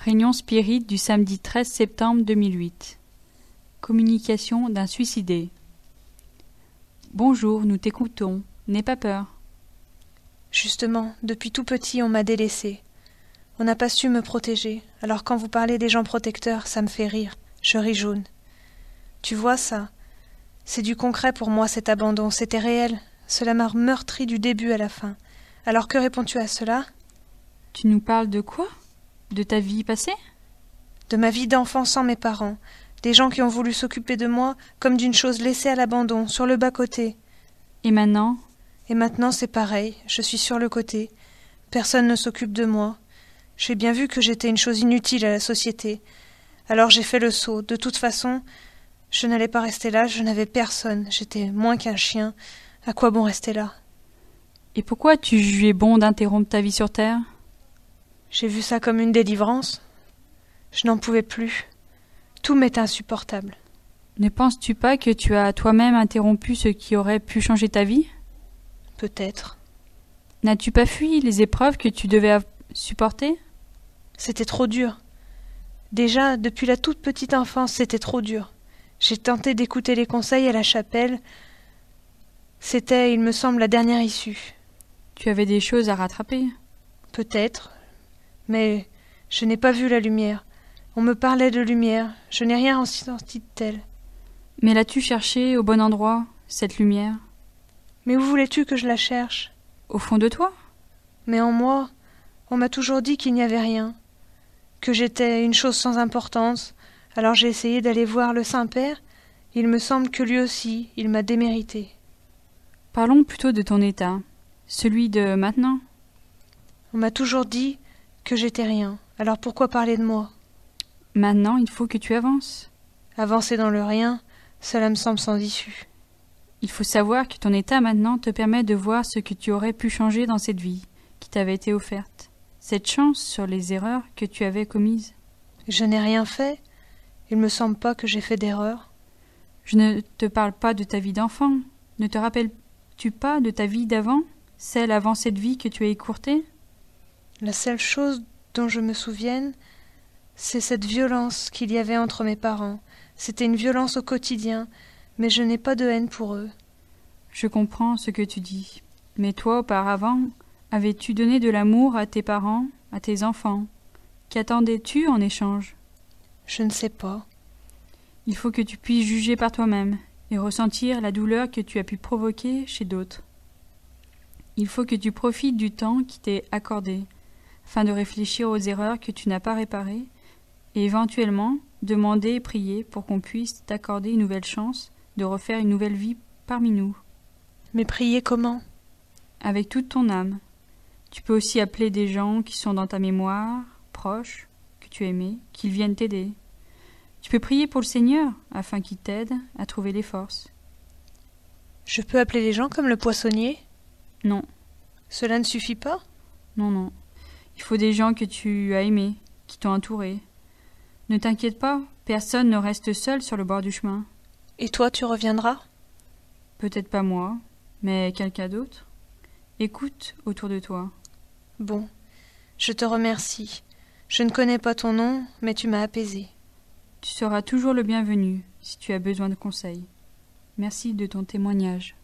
Réunion Spirit du samedi 13 septembre 2008. Communication d'un suicidé. Bonjour, nous t'écoutons. N'aie pas peur. Justement, depuis tout petit, on m'a délaissé. On n'a pas su me protéger. Alors quand vous parlez des gens protecteurs, ça me fait rire. Je ris jaune. Tu vois ça? C'est du concret pour moi, cet abandon. C'était réel. Cela m'a meurtri du début à la fin. Alors que réponds-tu à cela? Tu nous parles de quoi? De ta vie passée? De ma vie d'enfant sans mes parents. Des gens qui ont voulu s'occuper de moi comme d'une chose laissée à l'abandon, sur le bas-côté. Et maintenant? Et maintenant c'est pareil, je suis sur le côté. Personne ne s'occupe de moi. J'ai bien vu que j'étais une chose inutile à la société. Alors j'ai fait le saut. De toute façon, je n'allais pas rester là, je n'avais personne. J'étais moins qu'un chien. À quoi bon rester là? Et pourquoi tu jugeais bon d'interrompre ta vie sur Terre? J'ai vu ça comme une délivrance. Je n'en pouvais plus. Tout m'est insupportable. Ne penses-tu pas que tu as toi-même interrompu ce qui aurait pu changer ta vie? Peut-être. N'as-tu pas fui les épreuves que tu devais supporter? C'était trop dur. Déjà, depuis la toute petite enfance, c'était trop dur. J'ai tenté d'écouter les conseils à la chapelle. C'était, il me semble, la dernière issue. Tu avais des choses à rattraper. Peut-être. Mais je n'ai pas vu la lumière. On me parlait de lumière. Je n'ai rien ressenti de tel. Mais l'as-tu cherchée au bon endroit, cette lumière? Mais où voulais-tu que je la cherche? Au fond de toi? Mais en moi, on m'a toujours dit qu'il n'y avait rien, que j'étais une chose sans importance. Alors j'ai essayé d'aller voir le Saint-Père. Il me semble que lui aussi, il m'a démérité. Parlons plutôt de ton état, celui de maintenant. On m'a toujours dit que j'étais rien. Alors pourquoi parler de moi? Maintenant, il faut que tu avances. Avancer dans le rien, cela me semble sans issue. Il faut savoir que ton état maintenant te permet de voir ce que tu aurais pu changer dans cette vie qui t'avait été offerte. Cette chance sur les erreurs que tu avais commises. Je n'ai rien fait. Il me semble pas que j'ai fait d'erreur. Je ne te parle pas de ta vie d'enfant. Ne te rappelles-tu pas de ta vie d'avant, celle avant cette vie que tu as écourtée? La seule chose dont je me souvienne, c'est cette violence qu'il y avait entre mes parents. C'était une violence au quotidien, mais je n'ai pas de haine pour eux. Je comprends ce que tu dis. Mais toi, auparavant, avais-tu donné de l'amour à tes parents, à tes enfants? Qu'attendais-tu en échange? Je ne sais pas. Il faut que tu puisses juger par toi-même et ressentir la douleur que tu as pu provoquer chez d'autres. Il faut que tu profites du temps qui t'est accordé, afin de réfléchir aux erreurs que tu n'as pas réparées, et éventuellement demander et prier pour qu'on puisse t'accorder une nouvelle chance de refaire une nouvelle vie parmi nous. Mais prier comment? Avec toute ton âme. Tu peux aussi appeler des gens qui sont dans ta mémoire, proches, que tu aimais, qu'ils viennent t'aider. Tu peux prier pour le Seigneur, afin qu'il t'aide à trouver les forces. Je peux appeler les gens comme le poissonnier? Non, Cela ne suffit pas? non. Il faut des gens que tu as aimés, qui t'ont entouré. Ne t'inquiète pas, personne ne reste seul sur le bord du chemin. Et toi, tu reviendras? Peut-être pas moi, mais quelqu'un d'autre. Écoute autour de toi. Bon, je te remercie. Je ne connais pas ton nom, mais tu m'as apaisé. Tu seras toujours le bienvenu si tu as besoin de conseils. Merci de ton témoignage.